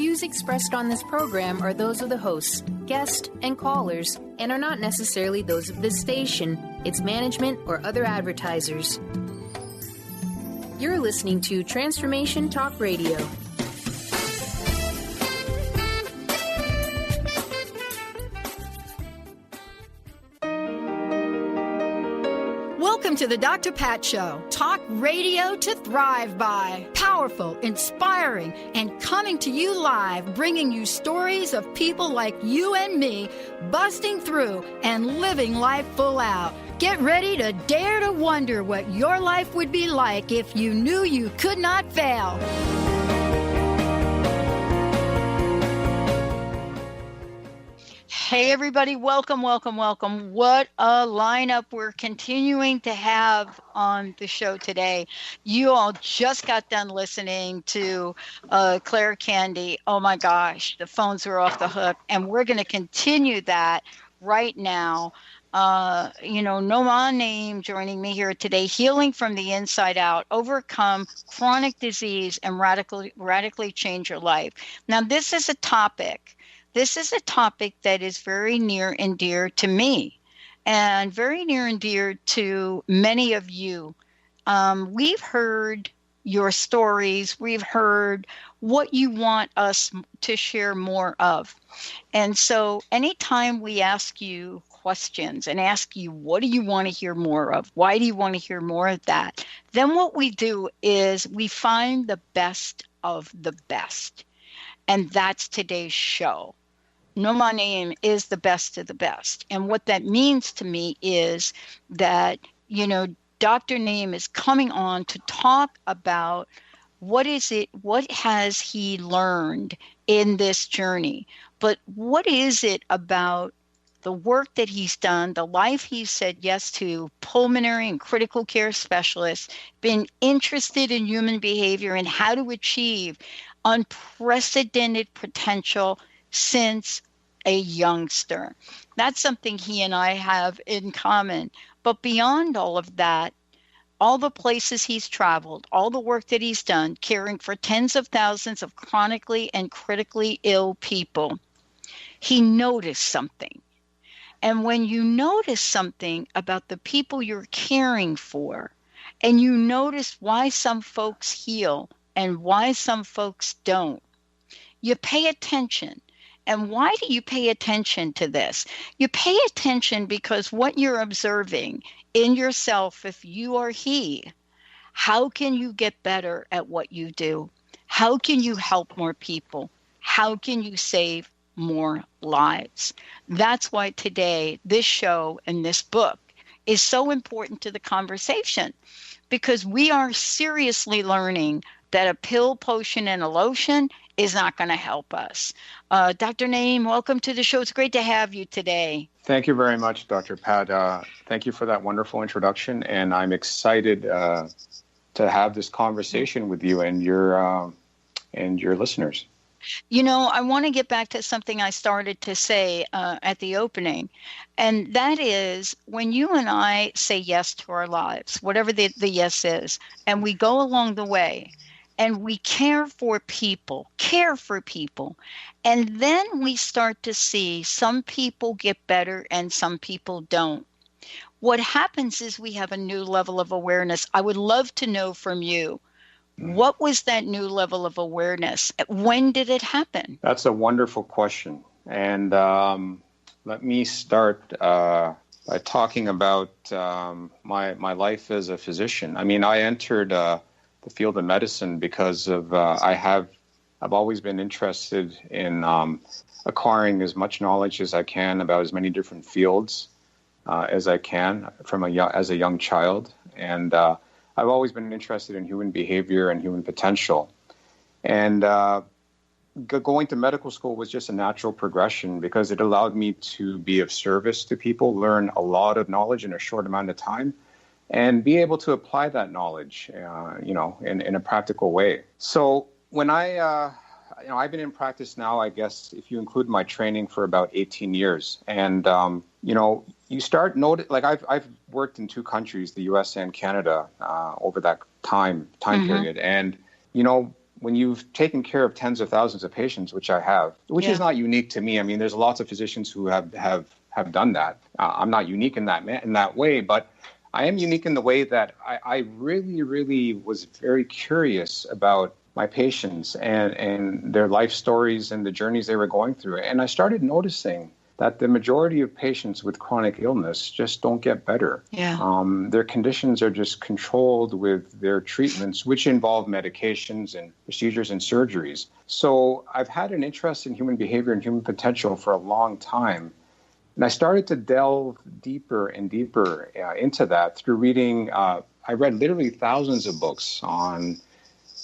views expressed on this program are those of the hosts, guests, and callers, and are not necessarily those of this station, its management, or other advertisers. You're listening to Transformation Talk Radio. Welcome to the Dr. Pat Show. Talk radio to thrive by. Powerful, inspiring, and coming to you live, bringing you stories of people like you and me busting through and living life full out. Get ready to dare to wonder what your life would be like if you knew you could not fail. Hey, everybody. Welcome, welcome, welcome. What a lineup we're continuing to have on the show today. You all just got done listening to Claire Candy. Oh, my gosh. The phones are off the hook. And we're going to continue that right now. Noma Name joining me here today, healing from the inside out, overcome chronic disease, and radically change your life. Now, this is a topic that is very near and dear to me and very near and dear to many of you. We've heard your stories. We've heard what you want us to share more of. And so anytime we ask you questions and ask you, what do you want to hear more of? Why do you want to hear more of that? Then what we do is we find the best of the best. And that's today's show. No, my name is the best of the best. And what that means to me is that, Dr. Name is coming on to talk about what has he learned in this journey? But what is it about the work that he's done, the life he's said yes to, pulmonary and critical care specialist, been interested in human behavior and how to achieve unprecedented potential since a youngster. That's something he and I have in common. But beyond all of that, all the places he's traveled, all the work that he's done, caring for tens of thousands of chronically and critically ill people, he noticed something. And when you notice something about the people you're caring for, and you notice why some folks heal and why some folks don't, you pay attention. And why do you pay attention to this? You pay attention because what you're observing in yourself, if you are he, how can you get better at what you do? How can you help more people? How can you save more lives? That's why today, this show and this book is so important to the conversation, because we are seriously learning that a pill, potion, and a lotion is not going to help us. Dr. Naeem, welcome to the show. It's great to have you today. Thank you very much, Dr. Pat. Thank you for that wonderful introduction, and I'm excited to have this conversation with you and your listeners. I want to get back to something I started to say at the opening, and that is when you and I say yes to our lives, whatever the yes is, and we go along the way, and we care for people, and then we start to see some people get better and some people don't. What happens is we have a new level of awareness. I would love to know from you, what was that new level of awareness? When did it happen? That's a wonderful question. And let me start by talking about my life as a physician. I mean, I entered the field of medicine because of I've always been interested in acquiring as much knowledge as I can about as many different fields as I can as a young child, and I've always been interested in human behavior and human potential, and going to medical school was just a natural progression because it allowed me to be of service to people, learn a lot of knowledge in a short amount of time, and be able to apply that knowledge, in a practical way. So when I've been in practice now, I guess, if you include my training, for about 18 years. And, you start noting, like I've worked in 2 countries, the U.S. and Canada, over that time period. And, when you've taken care of tens of thousands of patients, which I have, which is not unique to me. I mean, there's lots of physicians who have done that. I'm not unique in that way, but I am unique in the way that I really, really was very curious about my patients and their life stories and the journeys they were going through. And I started noticing that the majority of patients with chronic illness just don't get better. Yeah. Their conditions are just controlled with their treatments, which involve medications and procedures and surgeries. So I've had an interest in human behavior and human potential for a long time. And I started to delve deeper and deeper into that through reading. I read literally thousands of books on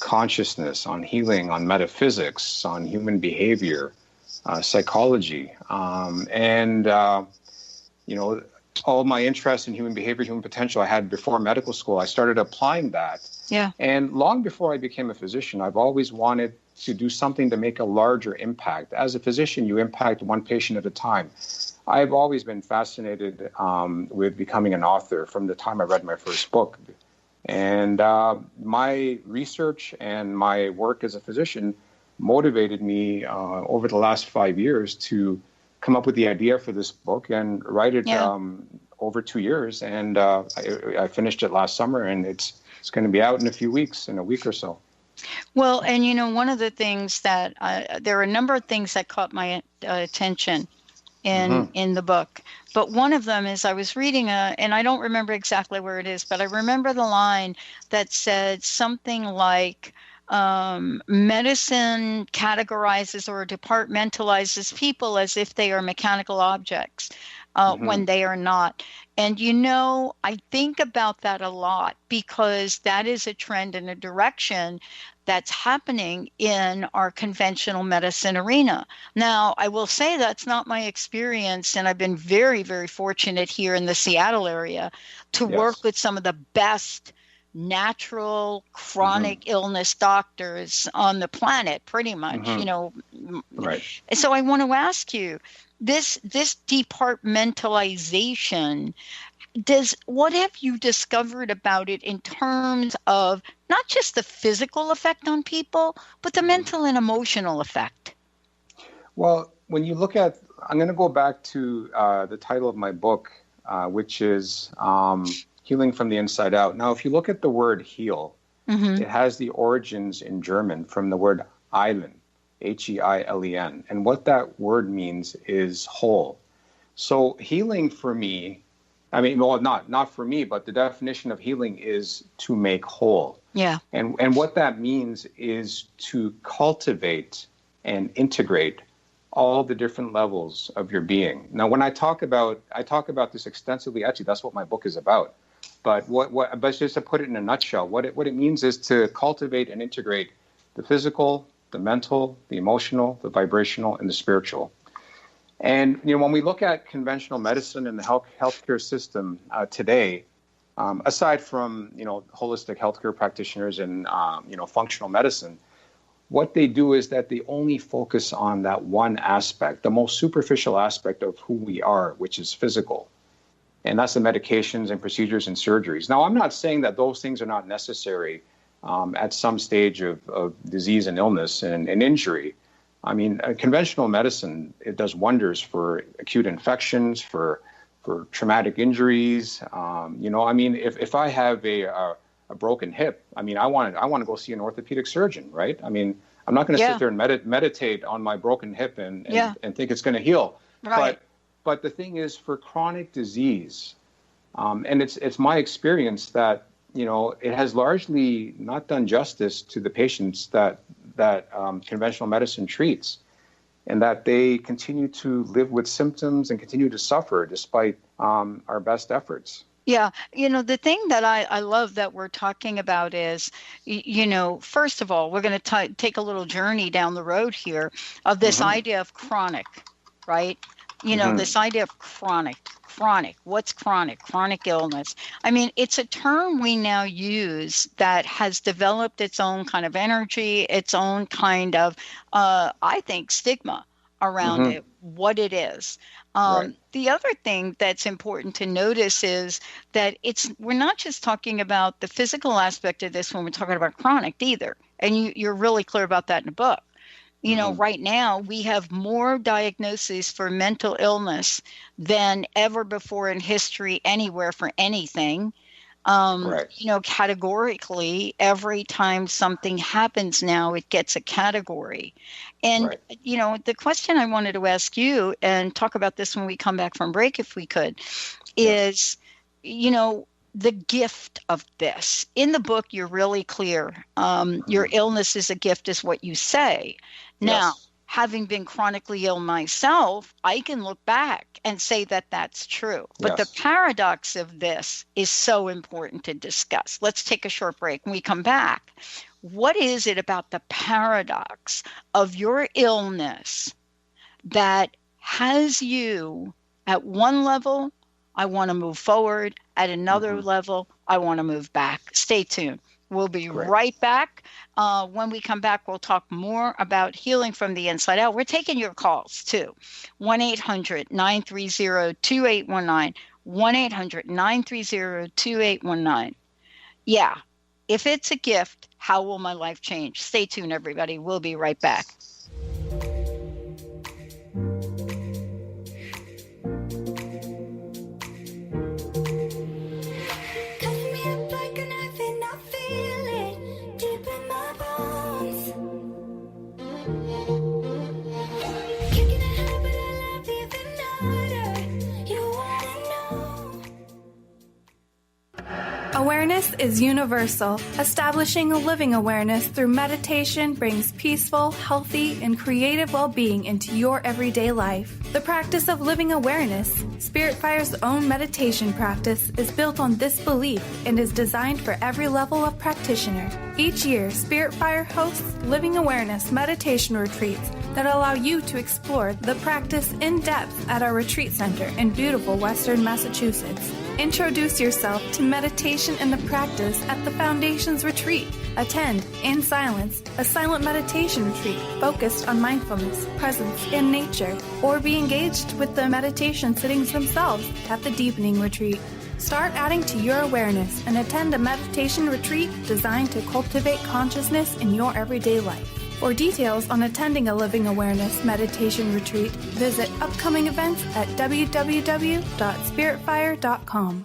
consciousness, on healing, on metaphysics, on human behavior, psychology, and all my interest in human behavior, human potential I had before medical school. I started applying that. Yeah. And long before I became a physician, I've always wanted to do something to make a larger impact. As a physician, you impact one patient at a time. I've always been fascinated with becoming an author from the time I read my first book. And my research and my work as a physician motivated me over the last 5 years to come up with the idea for this book and write it over 2 years. And I finished it last summer, and it's going to be out in a week or so. Well, and one of the things that there are a number of things that caught my attention in the book. But one of them is I was reading and I don't remember exactly where it is, but I remember the line that said something like, medicine categorizes or departmentalizes people as if they are mechanical objects when they are not. And, I think about that a lot because that is a trend and a direction that's happening in our conventional medicine arena. Now, I will say that's not my experience, and I've been very, very fortunate here in the Seattle area to work with some of the best natural chronic illness doctors on the planet, pretty much, Right. So I want to ask you, this departmentalization, what have you discovered about it in terms of not just the physical effect on people, but the mental and emotional effect? Well, when you look at, I'm going to go back to the title of my book, which is Healing from the Inside Out. Now, if you look at the word heal, it has the origins in German from the word heilen, Heilen. And what that word means is whole. So healing for me, not for me, but the definition of healing is to make whole. Yeah. And what that means is to cultivate and integrate all the different levels of your being. Now, when I talk about this extensively, actually, that's what my book is about. But but just to put it in a nutshell, what it means is to cultivate and integrate the physical, the mental, the emotional, the vibrational, and the spiritual. And when we look at conventional medicine and the healthcare system today, aside from holistic healthcare practitioners and functional medicine, what they do is that they only focus on that one aspect, the most superficial aspect of who we are, which is physical. And that's the medications and procedures and surgeries. Now, I'm not saying that those things are not necessary at some stage of disease and illness and injury. I mean, conventional medicine, it does wonders for acute infections, for traumatic injuries. If I have a broken hip, I want to go see an orthopedic surgeon, right? I'm not going to sit there and meditate on my broken hip and think it's going to heal. Right. But the thing is, for chronic disease, and it's my experience that it has largely not done justice to the patients that conventional medicine treats, and that they continue to live with symptoms and continue to suffer despite our best efforts. Yeah. The thing that I love that we're talking about is, first of all, we're going to take a little journey down the road here of this idea of chronic, right? This idea of chronic, what's chronic? Chronic illness. It's a term we now use that has developed its own kind of energy, its own kind of, I think, stigma around it, what it is. The other thing that's important to notice is that we're not just talking about the physical aspect of this when we're talking about chronic either. and you're really clear about that in the book. Right now we have more diagnoses for mental illness than ever before in history anywhere for anything. Categorically, every time something happens now, it gets a category. And, the question I wanted to ask you, and talk about this when we come back from break, if we could, is, the gift of this. In the book, you're really clear. Your illness is a gift is what you say. Now, having been chronically ill myself, I can look back and say that that's true. But the paradox of this is so important to discuss. Let's take a short break. When we come back, what is it about the paradox of your illness that has you at one level, I want to move forward, at another level, I want to move back? Stay tuned. We'll be right back. When we come back, we'll talk more about healing from the inside out. We're taking your calls, too. 1-800-930-2819. 1-800-930-2819. Yeah. If it's a gift, how will my life change? Stay tuned, everybody. We'll be right back. Awareness is universal. Establishing a living awareness through meditation brings peaceful, healthy, and creative well-being into your everyday life. The practice of living awareness, Spirit Fire's own meditation practice, is built on this belief and is designed for every level of practitioner. Each year, Spirit Fire hosts living awareness meditation retreats that allow you to explore the practice in depth at our retreat center in beautiful Western Massachusetts. Introduce yourself to meditation and the practice at the Foundation's retreat. Attend, in silence, a silent meditation retreat focused on mindfulness, presence, and nature, or be engaged with the meditation sittings themselves at the Deepening Retreat. Start adding to your awareness and attend a meditation retreat designed to cultivate consciousness in your everyday life. For details on attending a Living Awareness meditation retreat, visit upcoming events at www.spiritfire.com.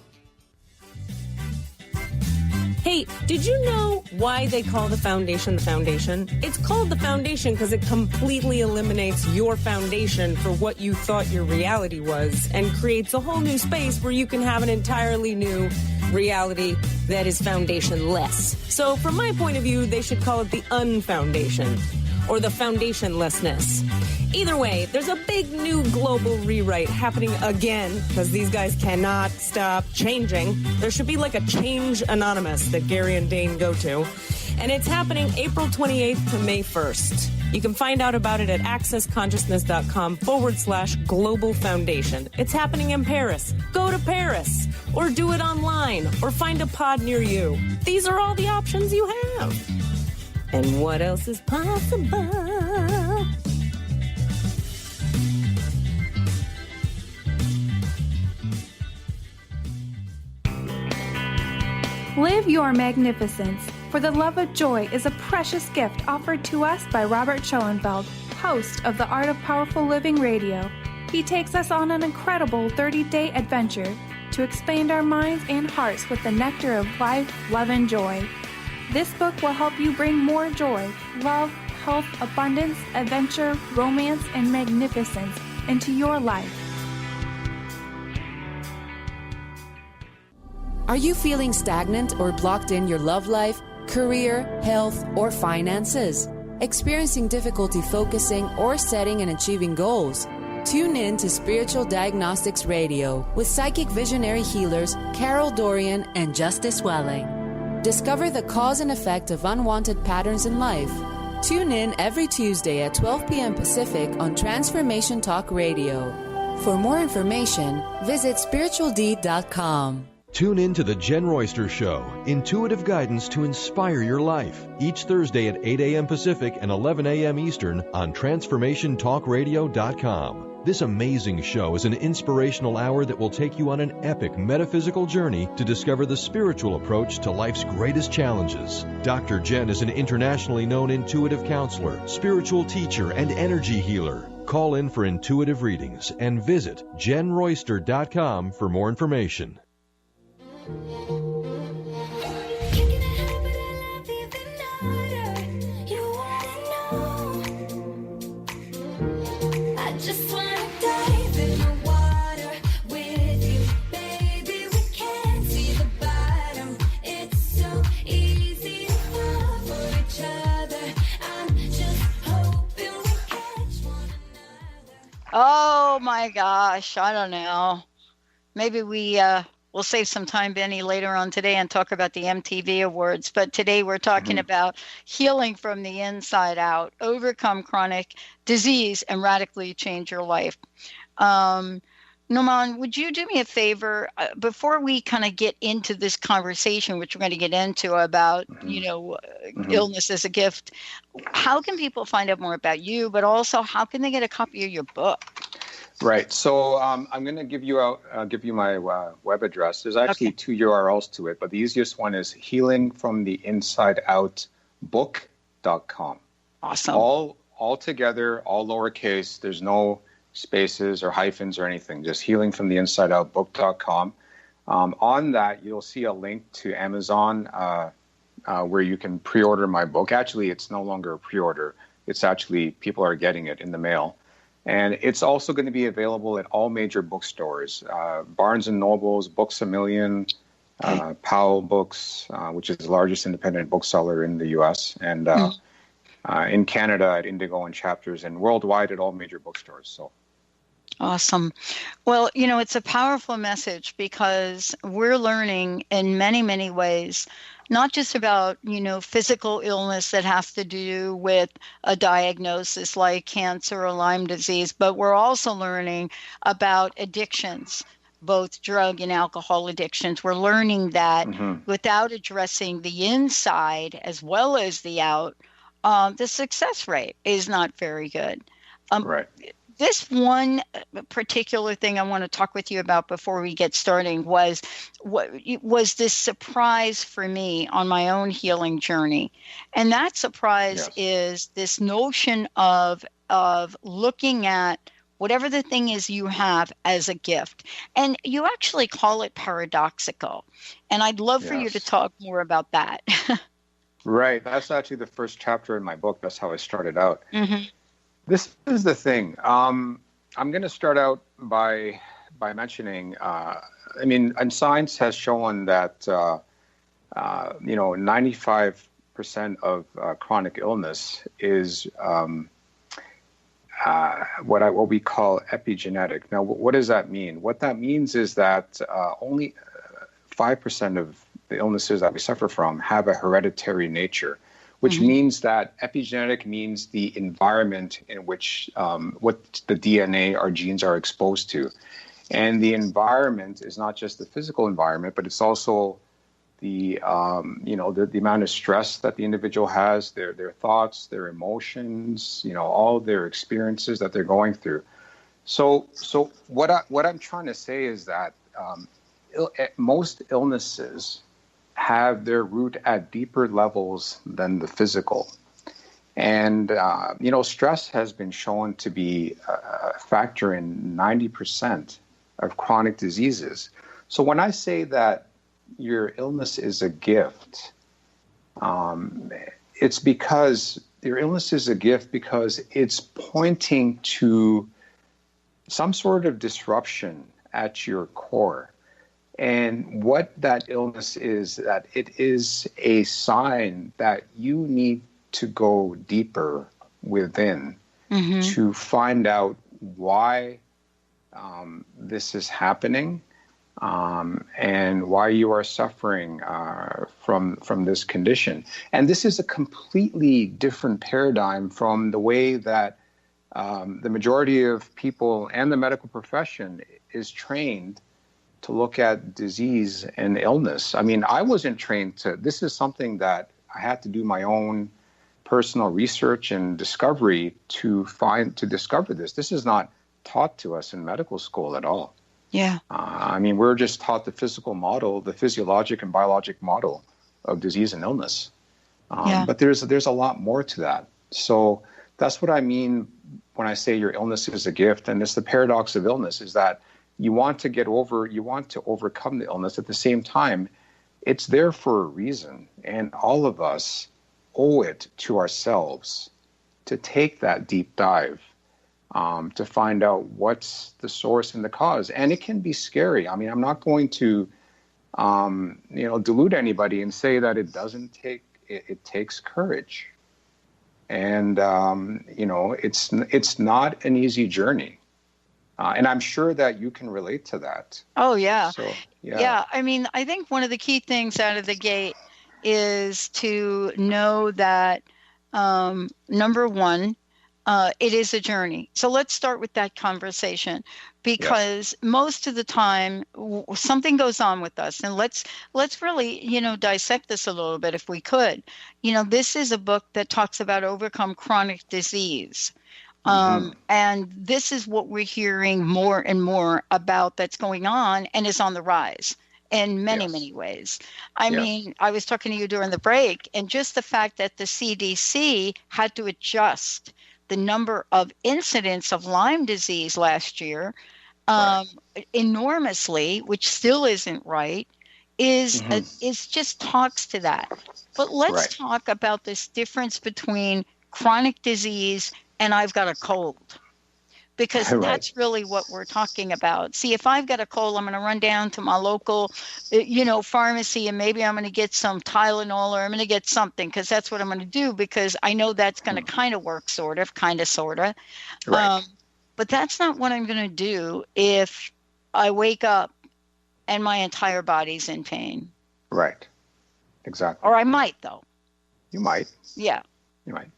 Hey, did you know why they call the foundation the foundation? It's called the foundation because it completely eliminates your foundation for what you thought your reality was and creates a whole new space where you can have an entirely new reality that is foundationless. So from my point of view, they should call it the unfoundation or the foundationlessness. Either way, there's a big new global rewrite happening again because these guys cannot stop changing. There should be like a Change Anonymous that Gary and Dane go to. And it's happening April 28th to May 1st. You can find out about it at accessconsciousness.com/global foundation. It's happening in Paris. Go to Paris or do it online or find a pod near you. These are all the options you have. And what else is possible? Live your magnificence, for the love of joy is a precious gift offered to us by Robert Schoenfeld, host of the Art of Powerful Living Radio. He takes us on an incredible 30-day adventure to expand our minds and hearts with the nectar of life, love, and joy. This book will help you bring more joy, love, health, abundance, adventure, romance, and magnificence into your life. Are you feeling stagnant or blocked in your love life, career, health, or finances? Experiencing difficulty focusing or setting and achieving goals? Tune in to Spiritual Diagnostics Radio with psychic visionary healers Carol Dorian and Justice Welling. Discover the cause and effect of unwanted patterns in life. Tune in every Tuesday at 12 p.m. Pacific on Transformation Talk Radio. For more information, visit spiritualdeed.com. Tune in to The Jen Royster Show, intuitive guidance to inspire your life, each Thursday at 8 a.m. Pacific and 11 a.m. Eastern on TransformationTalkRadio.com. This amazing show is an inspirational hour that will take you on an epic metaphysical journey to discover the spiritual approach to life's greatest challenges. Dr. Jen is an internationally known intuitive counselor, spiritual teacher, and energy healer. Call in for intuitive readings and visit jenroyster.com for more information. Oh my gosh, I don't know. Maybe we'll save some time, Benny, later on today and talk about the MTV Awards. But today we're talking about healing from the inside out, overcome chronic disease, and radically change your life. Noman, would you do me a favor before we kind of get into this conversation, which we're going to get into about, illness as a gift? How can people find out more about you, but also how can they get a copy of your book? Right. So I'm going to give you my web address. There's actually two URLs to it, but the easiest one is healingfromtheinsideoutbook.com. Awesome. All together, all lowercase. There's no spaces or hyphens or anything, just healingfromtheinsideoutbook.com. On that, you'll see a link to Amazon where you can pre-order my book. Actually, it's no longer a pre-order. It's actually, people are getting it in the mail. And it's also going to be available at all major bookstores, Barnes & Noble's, Books A Million, Powell Books, which is the largest independent bookseller in the U.S., and in Canada at Indigo and Chapters, and worldwide at all major bookstores. So. Awesome. Well, it's a powerful message because we're learning in many, many ways, not just about, physical illness that has to do with a diagnosis like cancer or Lyme disease, but we're also learning about addictions, both drug and alcohol addictions. We're learning that without addressing the inside as well as the out, the success rate is not very good. Right. This one particular thing I want to talk with you about before we get starting was this surprise for me on my own healing journey. And that surprise is this notion of looking at whatever the thing is you have as a gift. And you actually call it paradoxical. And I'd love for you to talk more about that. Right. That's actually the first chapter in my book. That's how I started out. This is the thing. I'm going to start out by mentioning, and science has shown that, 95% of chronic illness is what we call epigenetic. Now, what does that mean? What that means is that only 5% of the illnesses that we suffer from have a hereditary nature, which means that epigenetic means the environment in which what the DNA, our genes, are exposed to. And the environment is not just the physical environment, but it's also the amount of stress that the individual has, their thoughts, their emotions, all their experiences that they're going through. So what I'm trying to say is that most illnesses have their root at deeper levels than the physical. And, stress has been shown to be a factor in 90% of chronic diseases. So when I say that your illness is a gift, it's because your illness is a gift because it's pointing to some sort of disruption at your core. And what that illness is, that it is a sign that you need to go deeper within to find out why this is happening and why you are suffering from this condition. And this is a completely different paradigm from the way that the majority of people and the medical profession is trained to look at disease and illness. I mean, I wasn't trained to, this is something that I had to do my own personal research and discovery to discover this. This is not taught to us in medical school at all. Yeah. I mean, we're just taught the physical model, the physiologic and biologic model of disease and illness. But there's a lot more to that. So that's what I mean when I say your illness is a gift. And it's the paradox of illness, is that you want to overcome the illness. At the same time, it's there for a reason. And all of us owe it to ourselves to take that deep dive, to find out what's the source and the cause. And it can be scary. I mean, I'm not going to, delude anybody and say that it takes courage. And, it's not an easy journey. And I'm sure that you can relate to that. Oh, yeah. So, yeah. I mean, I think one of the key things out of the gate is to know that, number one, it is a journey. So let's start with that conversation, because most of the time something goes on with us, and let's really, dissect this a little bit if we could. This is a book that talks about overcome chronic disease. And this is what we're hearing more and more about that's going on and is on the rise in many, many ways. I mean, I was talking to you during the break, and just the fact that the CDC had to adjust the number of incidents of Lyme disease last year enormously, which still isn't right, is just talks to that. But let's talk about this difference between chronic disease and I've got a cold, because that's really what we're talking about. See, if I've got a cold, I'm going to run down to my local, pharmacy, and maybe I'm going to get some Tylenol, or I'm going to get something, because that's what I'm going to do, because I know that's going to kind of work, sort of. Right. But that's not what I'm going to do if I wake up and my entire body's in pain. Right. Exactly. Or I might, though. You might. Yeah. You might.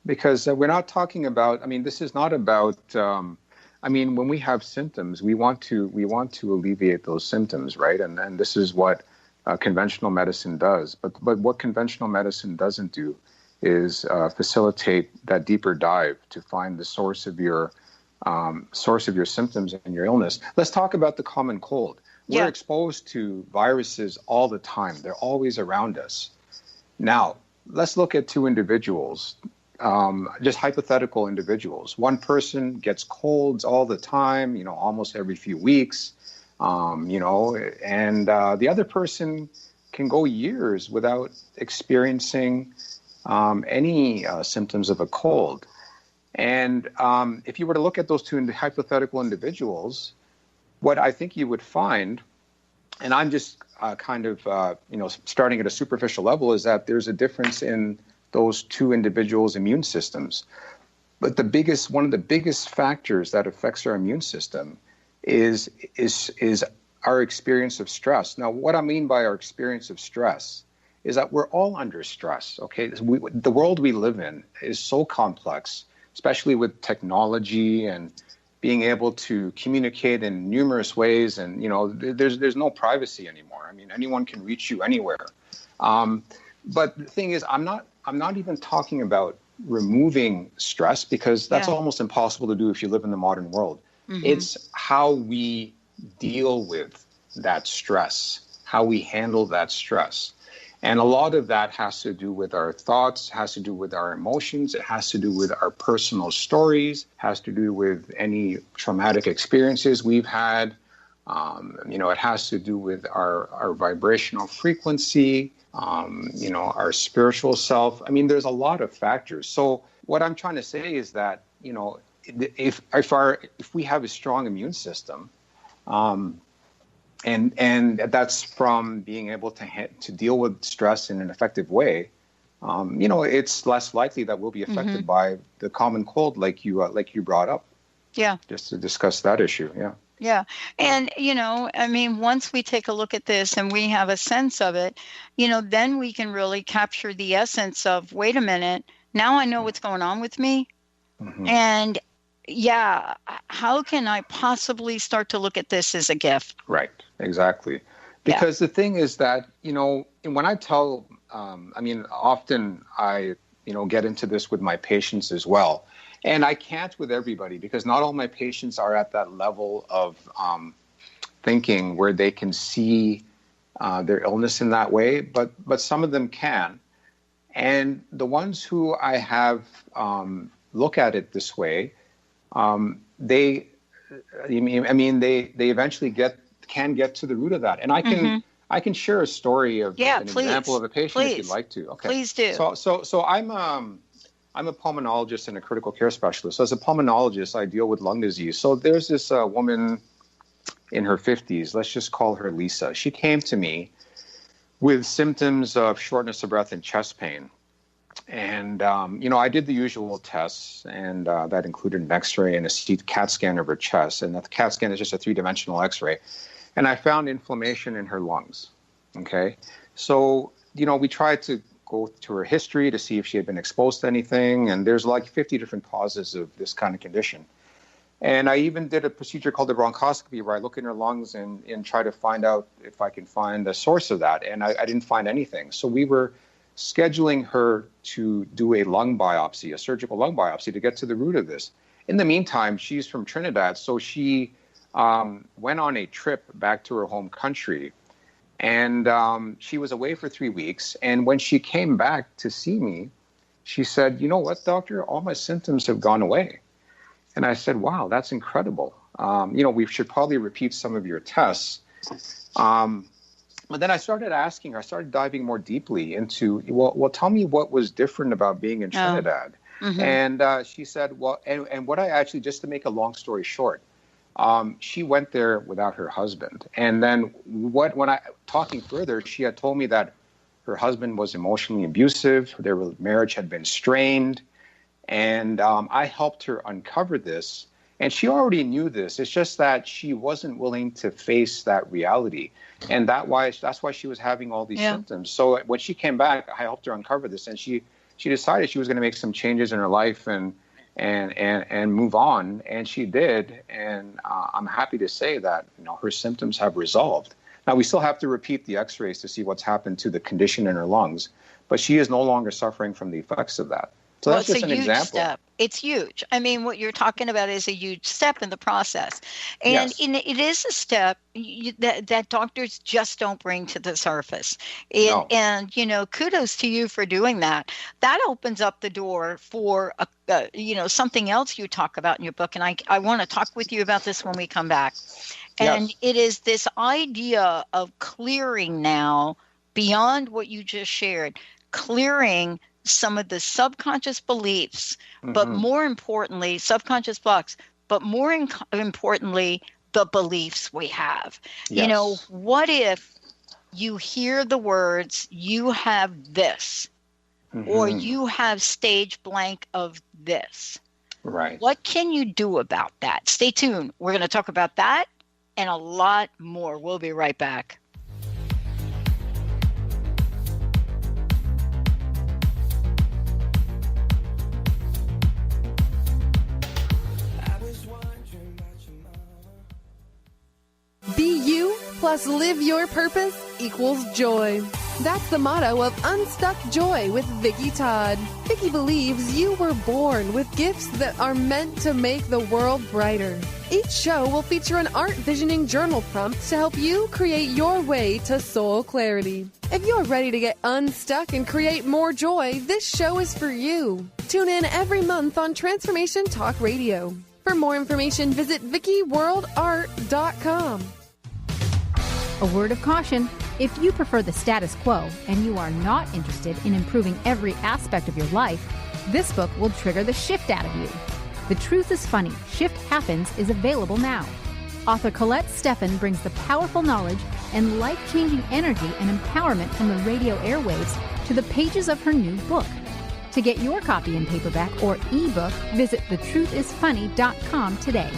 Because we're not talking about, this is not about, when we have symptoms, we want to alleviate those symptoms, right? And this is what conventional medicine does. But what conventional medicine doesn't do is facilitate that deeper dive to find the source of your symptoms and your illness. Let's talk about the common cold. We're exposed to viruses all the time. They're always around us. Now, let's look at two individuals. Just hypothetical individuals. One person gets colds all the time, almost every few weeks, and the other person can go years without experiencing any symptoms of a cold. And if you were to look at those two hypothetical individuals, what I think you would find, and I'm just starting at a superficial level, is that there's a difference in those two individuals' immune systems. But one of the biggest factors that affects our immune system is our experience of stress. Now, what I mean by our experience of stress is that we're all under stress, okay? The world we live in is so complex, especially with technology and being able to communicate in numerous ways. And, there's no privacy anymore. Anyone can reach you anywhere. But the thing is, I'm not even talking about removing stress, because that's almost impossible to do if you live in the modern world. It's how we deal with that stress, how we handle that stress. And a lot of that has to do with our thoughts, has to do with our emotions, it has to do with our personal stories, has to do with any traumatic experiences we've had. It has to do with our vibrational frequency, our spiritual self. There's a lot of factors. So what I'm trying to say is that, if we have a strong immune system, and that's from being able to deal with stress in an effective way, it's less likely that we'll be affected by the common cold, like you brought up. Yeah. Just to discuss that issue. Yeah. Yeah. And, once we take a look at this and we have a sense of it, then we can really capture the essence of, wait a minute, now I know what's going on with me. And how can I possibly start to look at this as a gift? Right. Exactly. Because the thing is that, when I tell, often I, get into this with my patients as well. And I can't with everybody, because not all my patients are at that level of thinking where they can see their illness in that way, but some of them can. And the ones who I have look at it this way, they eventually can get to the root of that. And I can share a story of an example of a patient if you'd like to. Okay. Please do. So I'm a pulmonologist and a critical care specialist. So as a pulmonologist, I deal with lung disease. So there's this woman in her 50s. Let's just call her Lisa. She came to me with symptoms of shortness of breath and chest pain. And, I did the usual tests, and that included an X-ray and a CAT scan of her chest. And the CAT scan is just a 3-dimensional X-ray. And I found inflammation in her lungs. Okay. So, we tried to go to her history to see if she had been exposed to anything. And there's like 50 different causes of this kind of condition. And I even did a procedure called a bronchoscopy where I look in her lungs and try to find out if I can find the source of that. And I didn't find anything. So we were scheduling her to do a lung biopsy, a surgical lung biopsy, to get to the root of this. In the meantime, she's from Trinidad. So she went on a trip back to her home country. And she was away for 3 weeks. And when she came back to see me, she said, "You know what, doctor? All my symptoms have gone away." And I said, "Wow, that's incredible. We should probably repeat some of your tests." But then I started asking her, I started diving more deeply into, well, tell me what was different about being in Trinidad. And she said, well, and what I actually, just to make a long story short, she went there without her husband. And then when I talking further, she had told me that her husband was emotionally abusive. Their marriage had been strained. And I helped her uncover this. And she already knew this. It's just that she wasn't willing to face that reality. And that's why she was having all these symptoms. So when she came back, I helped her uncover this. And she decided she was going to make some changes in her life and move on. And she did. And I'm happy to say that her symptoms have resolved. Now, we still have to repeat the x-rays to see what's happened to the condition in her lungs. But she is no longer suffering from the effects of that. So that's just an example. Step. It's huge. I mean, what you're talking about is a huge step in the process. And it is a step that doctors just don't bring to the surface. And kudos to you for doing that. That opens up the door for, something else you talk about in your book. And I want to talk with you about this when we come back. And it is this idea of clearing now, beyond what you just shared, clearing some of the subconscious beliefs, but more importantly, subconscious blocks, but more importantly, the beliefs we have. Yes. What if you hear the words, "You have this," or "You have stage blank of this"? Right. What can you do about that? Stay tuned. We're going to talk about that and a lot more. We'll be right back. Be you plus live your purpose equals joy. That's the motto of Unstuck Joy with Vicki Todd. Vicki believes you were born with gifts that are meant to make the world brighter. Each show will feature an art visioning journal prompt to help you create your way to soul clarity. If you're ready to get unstuck and create more joy, this show is for you. Tune in every month on Transformation Talk Radio. For more information, visit VickiWorldArt.com. A word of caution: if you prefer the status quo and you are not interested in improving every aspect of your life, this book will trigger the shift out of you. The Truth is Funny, Shift Happens is available now. Author Colette Steffen brings the powerful knowledge and life-changing energy and empowerment from the radio airwaves to the pages of her new book. To get your copy in paperback or ebook, visit thetruthisfunny.com today.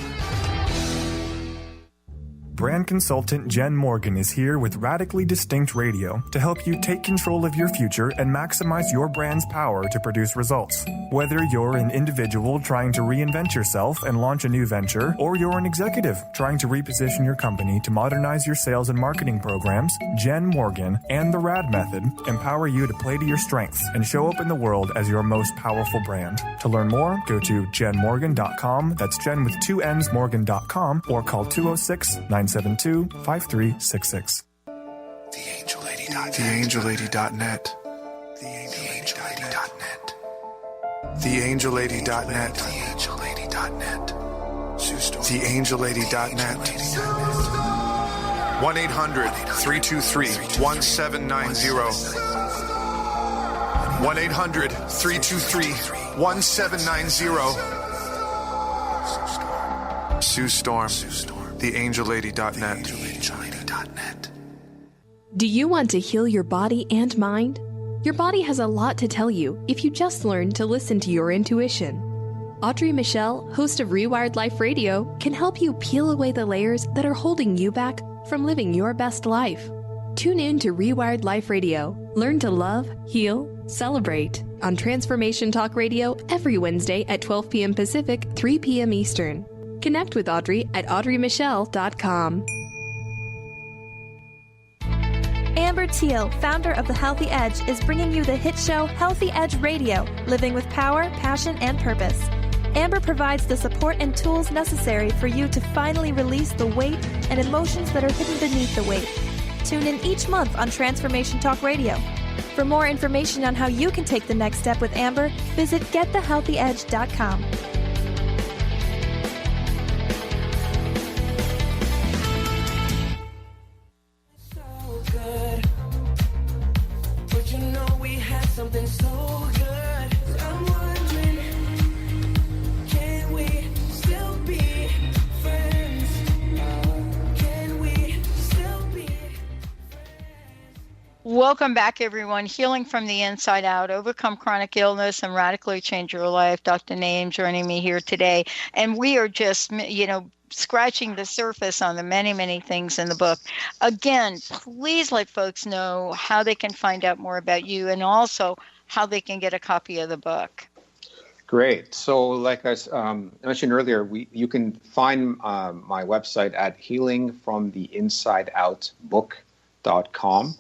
Brand consultant Jen Morgan is here with Radically Distinct Radio to help you take control of your future and maximize your brand's power to produce results. Whether you're an individual trying to reinvent yourself and launch a new venture, or you're an executive trying to reposition your company to modernize your sales and marketing programs, Jen Morgan and the RAD method empower you to play to your strengths and show up in the world as your most powerful brand. To learn more, go to jenmorgan.com. That's Jen with 2 N's Morgan.com, or call 206-972-5366. TheAngelLady.net. TheAngelLady.net. TheAngelLady.net. TheAngelLady.net. 1-800-323-1790. 1-800-323-1790. Sue Storm. TheAngelLady.net. Do you want to heal your body and mind? Your body has a lot to tell you if you just learn to listen to your intuition. Audrey Michelle, host of Rewired Life Radio, can help you peel away the layers that are holding you back from living your best life. Tune in to Rewired Life Radio. Learn to love, heal, celebrate on Transformation Talk Radio every Wednesday at 12 p.m. Pacific, 3 p.m. Eastern. Connect with Audrey at audreymichelle.com. Amber Teal, founder of The Healthy Edge, is bringing you the hit show Healthy Edge Radio, living with power, passion, and purpose. Amber provides the support and tools necessary for you to finally release the weight and emotions that are hidden beneath the weight. Tune in each month on Transformation Talk Radio. For more information on how you can take the next step with Amber, visit getthehealthyedge.com. Something so good. I'm wondering, can we still be friends? Can we still be friends? Welcome back, everyone. Healing from the inside out, overcome chronic illness, and radically change your life. Dr. Naeem joining me here today. And we are just, scratching the surface on the many, many things in the book. Again, please let folks know how they can find out more about you and also how they can get a copy of the book. Great. So like I mentioned earlier, you can find my website at healingfromtheinsideoutbook.com.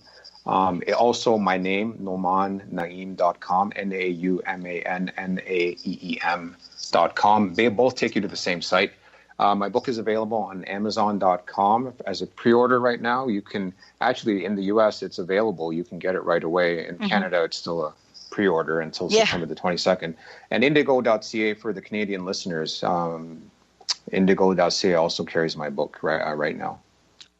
Also my name, NaumanNaeem.com, NaumanNaeem.com. They both take you to the same site. My book is available on Amazon.com as a pre-order right now. You can actually, in the U.S., it's available. You can get it right away. In Canada, it's still a pre-order until September the 22nd. And Indigo.ca for the Canadian listeners. Indigo.ca also carries my book right now.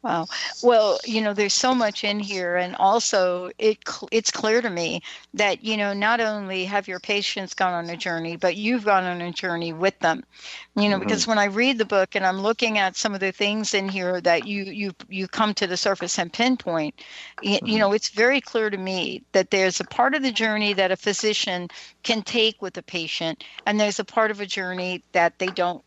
Wow. Well, there's so much in here. And also it's clear to me that, not only have your patients gone on a journey, but you've gone on a journey with them, because when I read the book and I'm looking at some of the things in here that you come to the surface and pinpoint, it's very clear to me that there's a part of the journey that a physician can take with a patient. And there's a part of a journey that they don't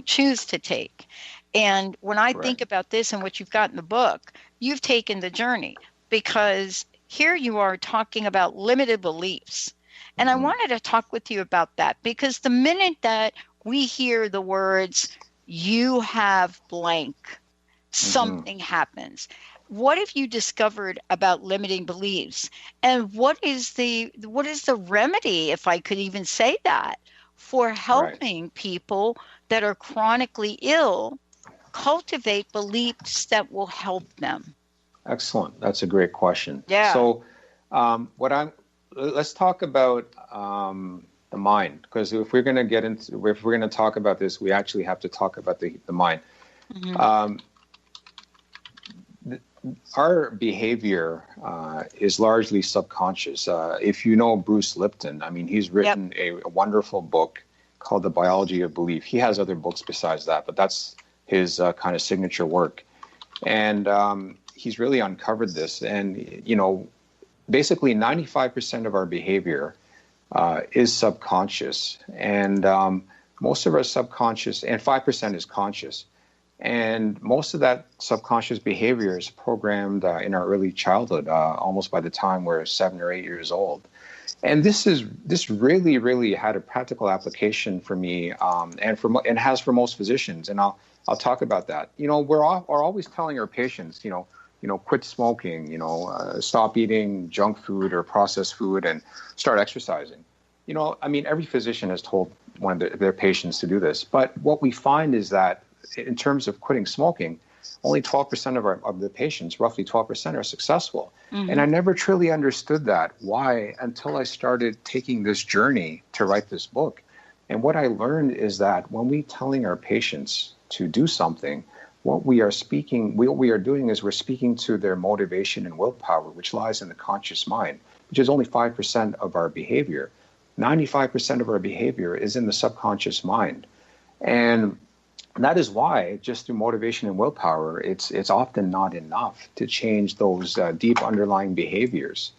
choose to take. And when I think about this and what you've got in the book, you've taken the journey, because here you are talking about limited beliefs. And I wanted to talk with you about that, because the minute that we hear the words, you have blank, something happens. What have you discovered about limiting beliefs? And what is the remedy, if I could even say that, for helping people that are chronically ill cultivate beliefs that will help them? Excellent. That's a great question. Yeah. So let's talk about the mind, because if we're going to talk about this, we actually have to talk about the mind. Our behavior is largely subconscious. If you know Bruce Lipton, he's written a wonderful book called The Biology of Belief. He has other books besides that, but that's his kind of signature work. And he's really uncovered this. And, basically 95% of our behavior is subconscious. And most of our subconscious, and 5% is conscious. And most of that subconscious behavior is programmed in our early childhood, almost by the time we're 7 or 8 years old. And this really, really had a practical application for me, and has for most physicians. And I'll talk about that. We're always telling our patients, quit smoking, stop eating junk food or processed food and start exercising. Every physician has told one of their patients to do this. But what we find is that in terms of quitting smoking, only 12% of the patients, roughly 12%, are successful. Mm-hmm. And I never truly understood that. Why? Until I started taking this journey to write this book. And what I learned is that when we're telling our patients to do something, what we are doing is we're speaking to their motivation and willpower, which lies in the conscious mind, which is only 5% of our behavior. 95% of our behavior is in the subconscious mind. And that is why, just through motivation and willpower, it's often not enough to change those deep underlying behaviors.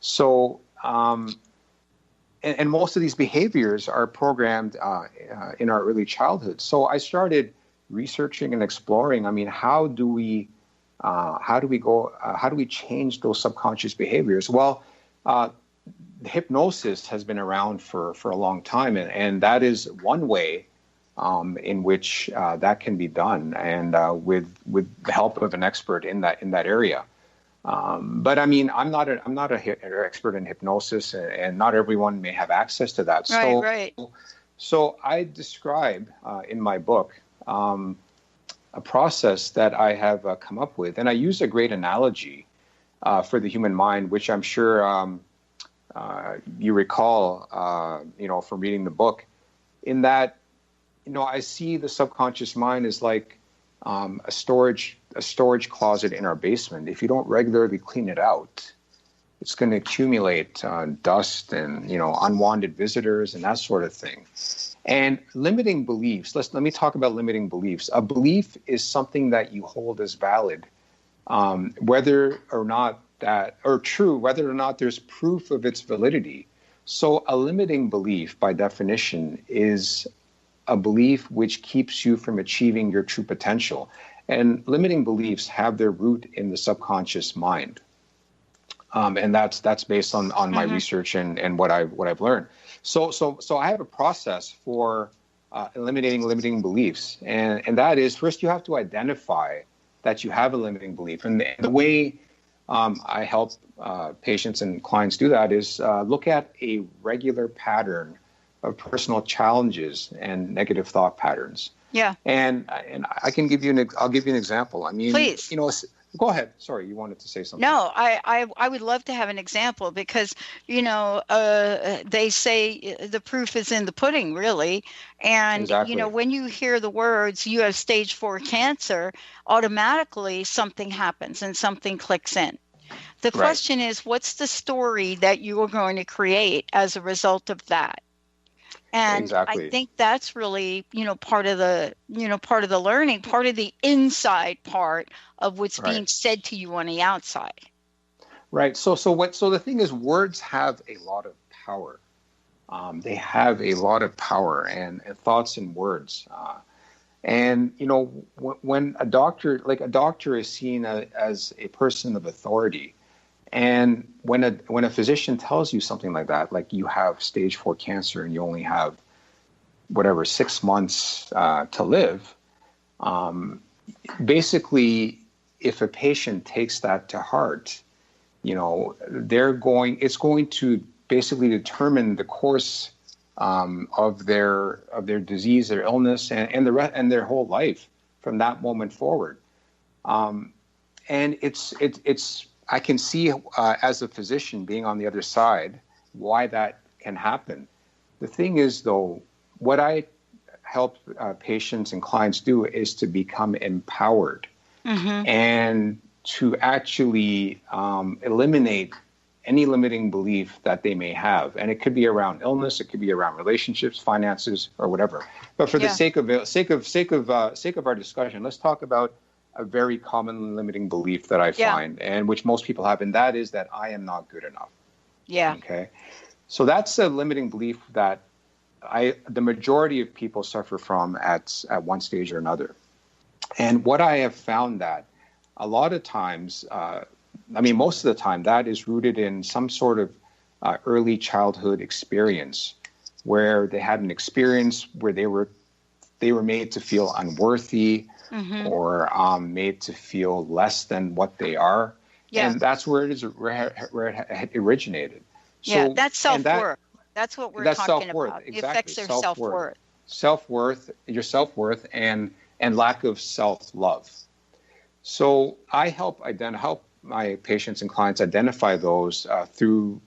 So, and most of these behaviors are programmed in our early childhood. So I started researching and exploring. How do we change those subconscious behaviors? Well, hypnosis has been around for a long time, and that is one way in which that can be done, and with the help of an expert in that area. But I'm not an expert in hypnosis, and not everyone may have access to that. Right. So I describe in my book a process that I have come up with, and I use a great analogy for the human mind, which I'm sure you recall, from reading the book, in that, I see the subconscious mind as like a storage closet in our basement. If you don't regularly clean it out, it's going to accumulate dust and, unwanted visitors and that sort of thing. And limiting beliefs, let me talk about limiting beliefs. A belief is something that you hold as valid, whether or not there's proof of its validity. So a limiting belief, by definition, is a belief which keeps you from achieving your true potential. And limiting beliefs have their root in the subconscious mind. And that's based on my research and what I've learned. So I have a process for eliminating limiting beliefs. And that is, first you have to identify that you have a limiting belief. And the way I help patients and clients do that is look at a regular pattern of personal challenges and negative thought patterns. Yeah. And I can give you I'll give you an example. Please. Go ahead. Sorry, you wanted to say something. No, I would love to have an example because, they say the proof is in the pudding, really. And, exactly. When you hear the words, you have stage 4 cancer, automatically something happens and something clicks in. The question is, what's the story that you are going to create as a result of that? And exactly. I think that's really, part of the learning, part of the inside part of what's being said to you on the outside. Right. So the thing is, words have a lot of power. They have a lot of power and thoughts and words. And when a doctor is seen as a person of authority, and when a physician tells you something like that, like you have stage 4 cancer and you only have 6 months to live, basically, if a patient takes that to heart, it's going to basically determine the course of their disease, their illness, and their whole life from that moment forward. And it's I can see as a physician being on the other side why that can happen. The thing is, though, what I help patients and clients do is to become empowered and to actually eliminate any limiting belief that they may have. And it could be around illness, it could be around relationships, finances, or whatever. But for the sake of our discussion, let's talk about a very common limiting belief that I find, and which most people have, and that is that I am not good enough. Yeah. Okay. So that's a limiting belief that the majority of people suffer from at one stage or another. And what I have found that a lot of times, most of the time, that is rooted in some sort of early childhood experience where they had an experience where they were made to feel unworthy or made to feel less than what they are. Yeah. And that's where it had originated. So, that's self-worth. That's what we're talking about. Exactly. It affects their self-worth. Your self-worth and lack of self-love. So I help my patients and clients identify those through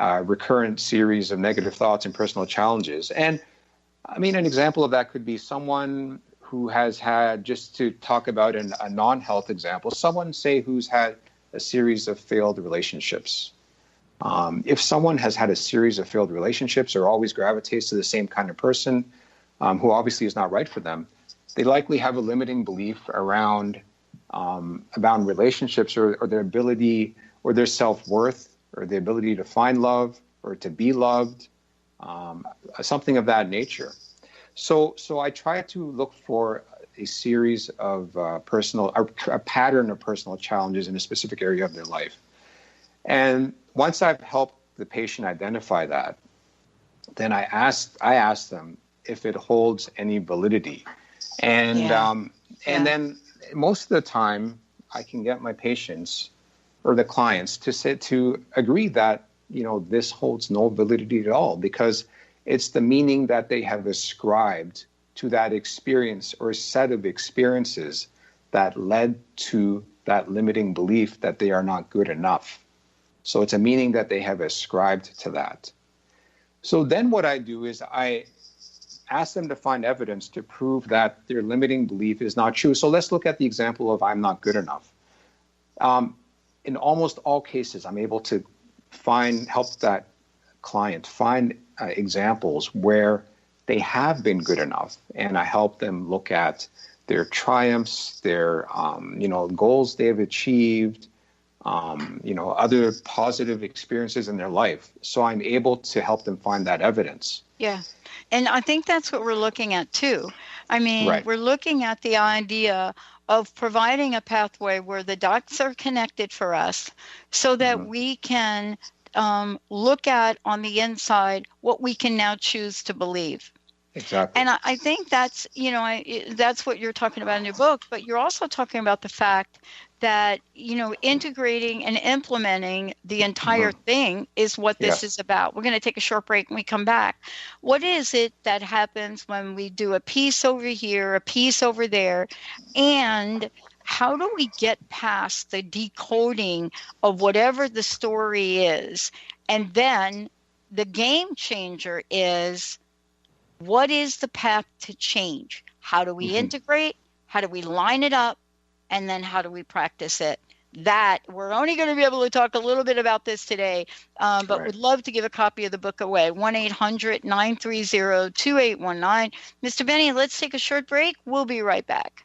recurrent series of negative thoughts and personal challenges. And an example of that could be someone who has had, just to talk about a non-health example, someone, say, who's had a series of failed relationships. If someone has had a series of failed relationships or always gravitates to the same kind of person who obviously is not right for them, they likely have a limiting belief around relationships or their ability or their self-worth or the ability to find love or to be loved, something of that nature. So I try to look for a series of a pattern of personal challenges in a specific area of their life. And once I've helped the patient identify that, then I ask them if it holds any validity. And then most of the time I can get my patients or the clients to agree that, this holds no validity at all, because it's the meaning that they have ascribed to that experience or set of experiences that led to that limiting belief that they are not good enough. So it's a meaning that they have ascribed to that. So then what I do is I ask them to find evidence to prove that their limiting belief is not true. So let's look at the example of I'm not good enough. In almost all cases, I'm able to help that client find examples where they have been good enough. And I help them look at their triumphs, their goals they've achieved, other positive experiences in their life. So I'm able to help them find that evidence. Yeah. And I think that's what we're looking at too. Right. We're looking at the idea of providing a pathway where the dots are connected for us so that we can look at on the inside what we can now choose to believe. Exactly. And I think that's, that's what you're talking about in your book, but you're also talking about the fact that, integrating and implementing the entire thing is what this is about. We're going to take a short break and we come back. What is it that happens when we do a piece over here, a piece over there, and how do we get past the decoding of whatever the story is? And then the game changer is, what is the path to change? How do we integrate? How do we line it up? And then how do we practice it? That we're only going to be able to talk a little bit about this today, but would love to give a copy of the book away. 1-800-930-2819. Mr. Benny, let's take a short break. We'll be right back.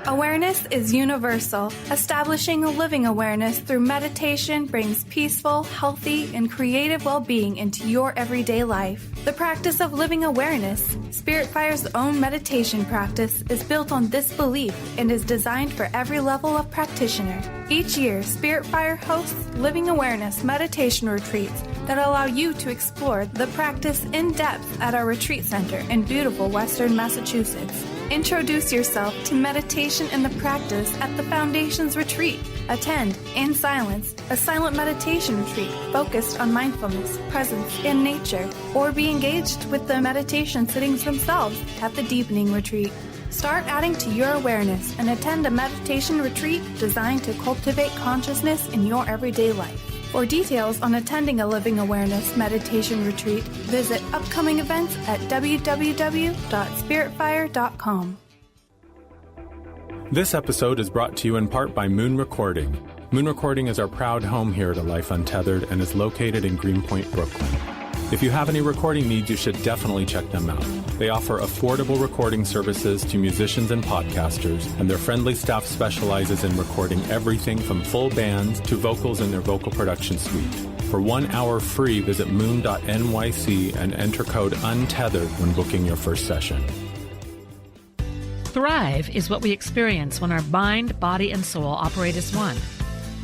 Awareness is universal. Establishing a living awareness through meditation brings peaceful, healthy, and creative well-being into your everyday life. The practice of living awareness, Spirit Fire's own meditation practice, is built on this belief and is designed for every level of practitioner. Each year, Spirit Fire hosts living awareness meditation retreats that allow you to explore the practice in depth at our retreat center in beautiful Western Massachusetts. Introduce yourself to meditation and the practice at the Foundation's retreat. Attend, in silence, a silent meditation retreat focused on mindfulness, presence, and nature, or be engaged with the meditation sittings themselves at the Deepening Retreat. Start adding to your awareness and attend a meditation retreat designed to cultivate consciousness in your everyday life. For details on attending a Living Awareness meditation retreat, visit upcoming events at www.spiritfire.com. This episode is brought to you in part by Moon Recording. Moon Recording is our proud home here at A Life Untethered and is located in Greenpoint, Brooklyn. If you have any recording needs, you should definitely check them out. They offer affordable recording services to musicians and podcasters, and their friendly staff specializes in recording everything from full bands to vocals in their vocal production suite. For 1 hour free, visit moon.nyc and enter code UNTETHERED when booking your first session. Thrive is what we experience when our mind, body, and soul operate as one.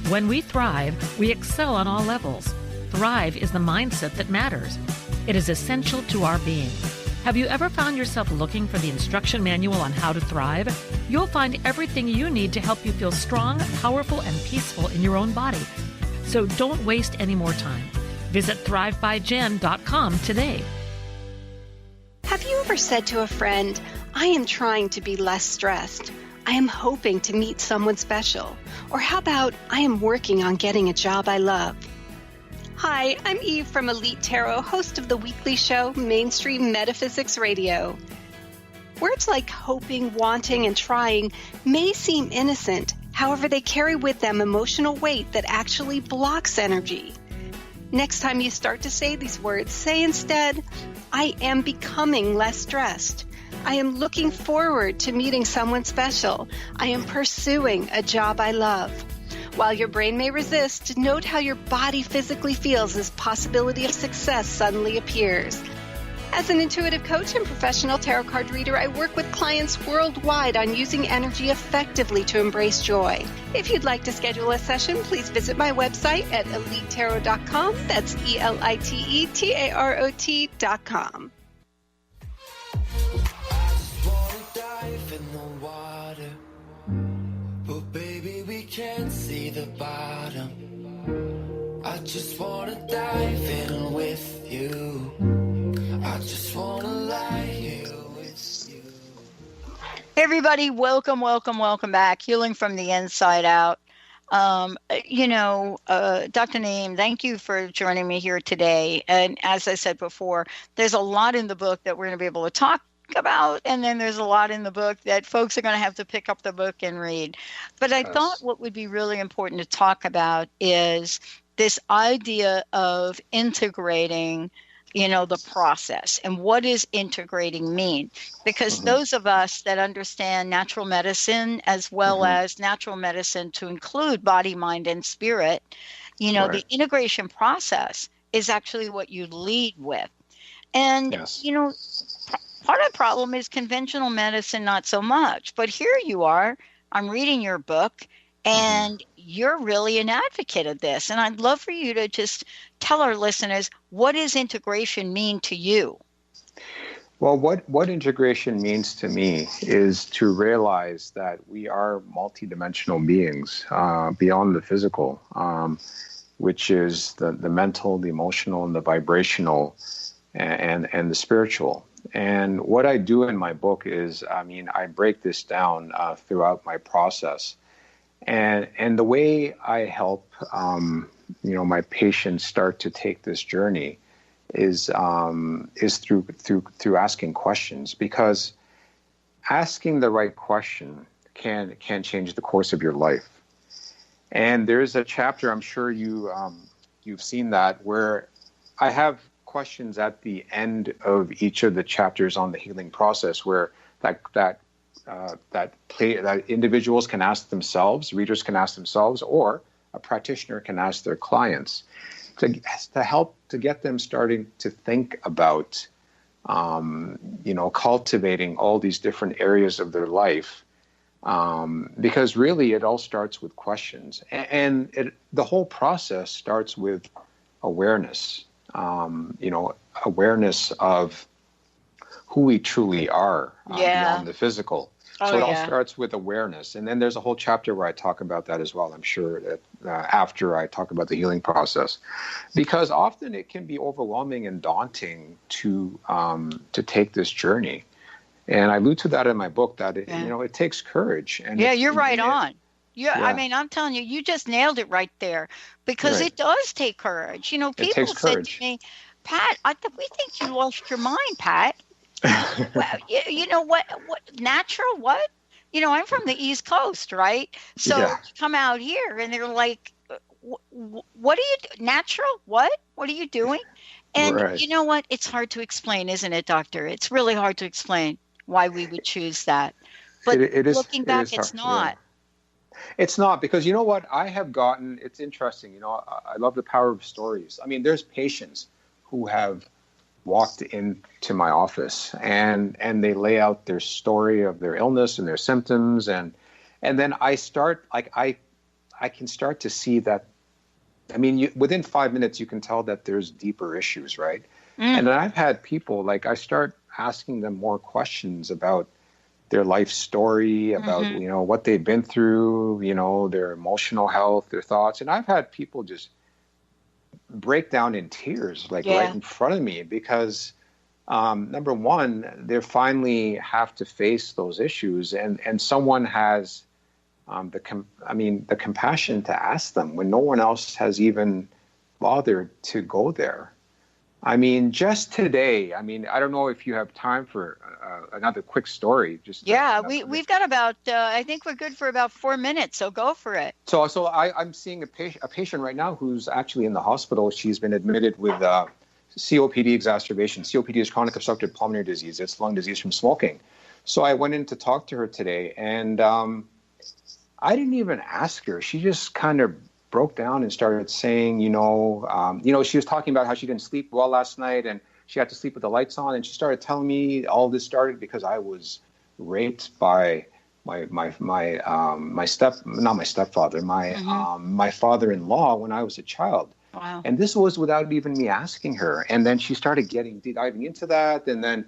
When we thrive, we excel on all levels. Thrive is the mindset that matters. It is essential to our being. Have you ever found yourself looking for the instruction manual on how to thrive? You'll find everything you need to help you feel strong, powerful, and peaceful in your own body. So don't waste any more time. Visit thrivebyjen.com today. Have you ever said to a friend, I am trying to be less stressed. I am hoping to meet someone special. Or how about, I am working on getting a job I love. Hi, I'm Eve from Elite Tarot, host of the weekly show Mainstream Metaphysics Radio. Words like hoping, wanting, and trying may seem innocent. However, they carry with them emotional weight that actually blocks energy. Next time you start to say these words, say instead, I am becoming less stressed. I am looking forward to meeting someone special. I am pursuing a job I love. While your brain may resist, note how your body physically feels as possibility of success suddenly appears. As an intuitive coach and professional tarot card reader, I work with clients worldwide on using energy effectively to embrace joy. If you'd like to schedule a session, please visit my website at elitetarot.com. That's ELITETAROT.com. Can't see the bottom. I just wanna dive in with you. I just wanna lie here with you. Hey everybody, welcome back. Healing from the inside out. Dr. Naeem, thank you for joining me here today. And as I said before, there's a lot in the book that we're going to be able to talk about, and then there's a lot in the book that folks are going to have to pick up the book and read. But I thought what would be really important to talk about is this idea of integrating, the process. And what does integrating mean? Because those of us that understand natural medicine as well as natural medicine to include body, mind, and spirit, the integration process is actually what you lead with. And, part of the problem is conventional medicine, not so much. But here you are, I'm reading your book, and you're really an advocate of this. And I'd love for you to just tell our listeners, what does integration mean to you? Well, what integration means to me is to realize that we are multidimensional beings beyond the physical, which is the mental, the emotional, and the vibrational, and the spiritual. And what I do in my book is, I break this down throughout my process. And the way I help, my patients start to take this journey is through asking questions, because asking the right question can change the course of your life. And there's a chapter, I'm sure you've seen that, where I have questions at the end of each of the chapters on the healing process, where that individuals can ask themselves, readers can ask themselves, or a practitioner can ask their clients to help to get them starting to think about, cultivating all these different areas of their life, because really it all starts with questions, and the whole process starts with awareness. Awareness of who we truly are beyond the physical. So it all starts with awareness. And then there's a whole chapter where I talk about that as well, I'm sure, that after I talk about the healing process. Because often it can be overwhelming and daunting to take this journey. And I allude to that in my book, that it takes courage. And you're right on. I'm telling you, you just nailed it right there, because it does take courage. People said to me, Pat, we think you lost your mind, Pat. Well, what natural, what? I'm from the East Coast, right? So you come out here and they're like, what are you, natural? What are you doing? And you know what? It's hard to explain, isn't it, Doctor? It's really hard to explain why we would choose that. But it is, looking back, it's not. Yeah. It's not, because you know what? I have gotten, it's interesting, you know, I love the power of stories. I mean, there's patients who have walked into my office and they lay out their story of their illness and their symptoms. And then I start, like, I can start to see that, I mean, within 5 minutes, you can tell that there's deeper issues, right? And then I've had people, like, I start asking them more questions about their life story, about, you know, what they've been through, you know, their emotional health, their thoughts. And I've had people just break down in tears, like right in front of me, because number one, they finally have to face those issues, and someone has the compassion to ask them when no one else has even bothered to go there. I mean, just today, I mean, I don't know if you have time for another quick story. We've got about, I think we're good for about 4 minutes, so go for it. So I'm seeing a patient right now who's actually in the hospital. She's been admitted with COPD exacerbation. COPD is chronic obstructive pulmonary disease. It's lung disease from smoking. So I went in to talk to her today, and I didn't even ask her. She just kind of broke down and started saying, she was talking about how she didn't sleep well last night and she had to sleep with the lights on. And she started telling me all this started because I was raped by my father-in-law when I was a child. Wow. And this was without even me asking her. And then she started diving into that. And then,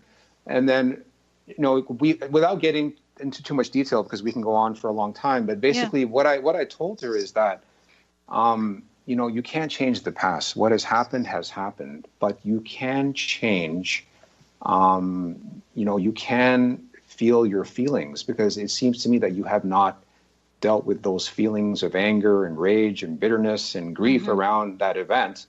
without getting into too much detail, because we can go on for a long time, but basically what I told her is that, you can't change the past. What has happened, but you can change, you can feel your feelings, because it seems to me that you have not dealt with those feelings of anger and rage and bitterness and grief around that event.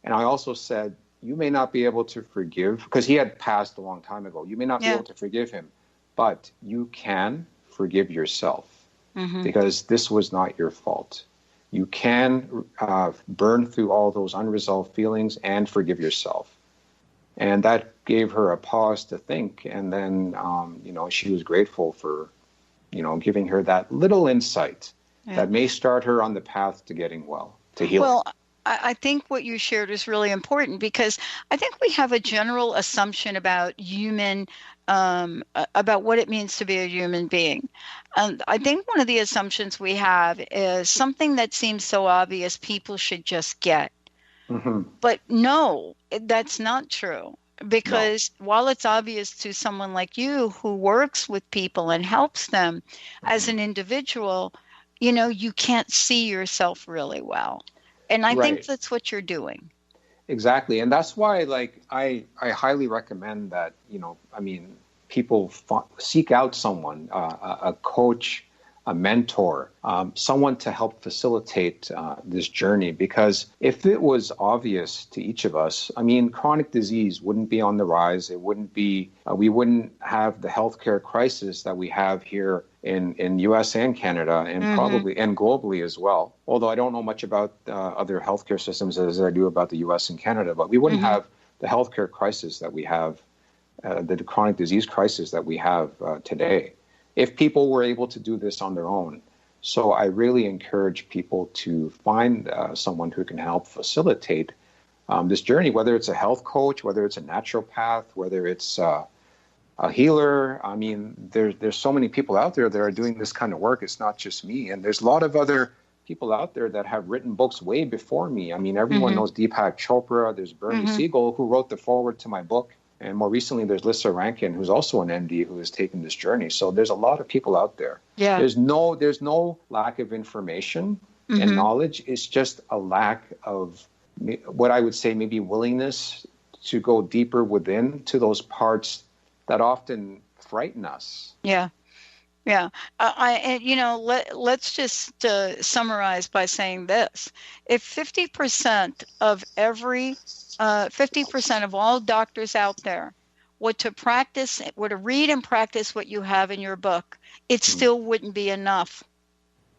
And I also said, you may not be able to forgive, because he had passed a long time ago. You may not be able to forgive him, but you can forgive yourself, because this was not your fault. You can burn through all those unresolved feelings and forgive yourself. And that gave her a pause to think. And then, she was grateful for, giving her that little insight that may start her on the path to getting well, to healing. Well, I think what you shared is really important, because I think we have a general assumption about about what it means to be a human being. And I think one of the assumptions we have is something that seems so obvious people should just get. But no, that's not true. Because while it's obvious to someone like you who works with people and helps them as an individual, you can't see yourself really well. And I think that's what you're doing. Exactly. And that's why, I highly recommend that, people seek out someone, a coach, a mentor, someone to help facilitate this journey. Because if it was obvious to each of us, chronic disease wouldn't be on the rise. It wouldn't be, we wouldn't have the healthcare crisis that we have here in U.S. and Canada, and probably and globally as well. Although I don't know much about other healthcare systems as I do about the U.S. and Canada, but we wouldn't have the healthcare crisis that we have, the chronic disease crisis that we have today, if people were able to do this on their own. So I really encourage people to find someone who can help facilitate this journey, whether it's a health coach, whether it's a naturopath, whether it's a healer. There's so many people out there that are doing this kind of work. It's not just me. And there's a lot of other people out there that have written books way before me. Everyone knows Deepak Chopra. There's Bernie Siegel, who wrote the foreword to my book. And more recently, there's Lissa Rankin, who's also an MD, who has taken this journey. So there's a lot of people out there. Yeah. There's no lack of information and knowledge. It's just a lack of what I would say maybe willingness to go deeper within to those parts that often frighten us. Yeah. Yeah. Let's just summarize by saying this. If 50% of 50% of all doctors out there were to read and practice what you have in your book, it still wouldn't be enough.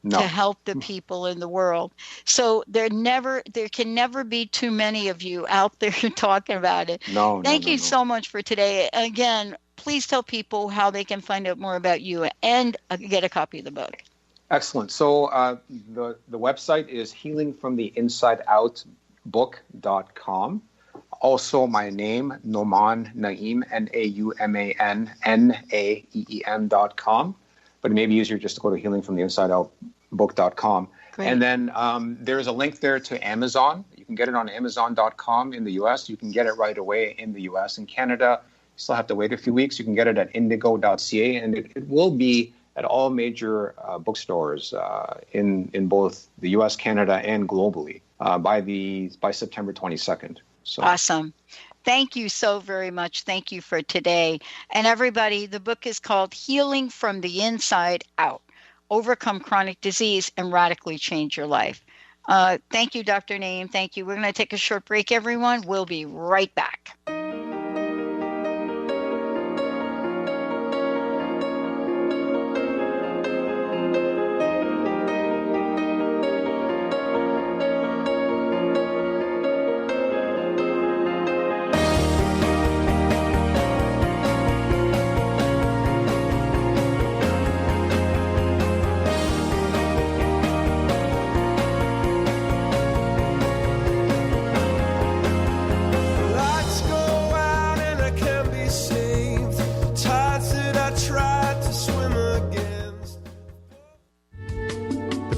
to help the people in the world. So there can never be too many of you out there talking about it. Thank you so much for today. Again, please tell people how they can find out more about you and get a copy of the book. Excellent. So the website is healingfromtheinsideoutbook.com. Also, my name, Nauman Naeem, NAUMAN, but it may be easier just to go to healingfromtheinsideoutbook.com. And then there's a link there to Amazon. You can get it on Amazon.com in the U.S. You can get it right away in the U.S. In Canada, you still have to wait a few weeks. You can get it at indigo.ca, and it will be at all major bookstores in both the U.S., Canada, and globally by September 22nd. So. Awesome. Thank you so very much. Thank you for today. And everybody, the book is called Healing from the Inside Out, Overcome Chronic Disease and Radically Change Your Life. Thank you, Dr. Naeem. Thank you. We're going to take a short break, everyone. We'll be right back.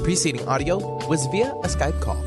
Preceding audio was via a Skype call.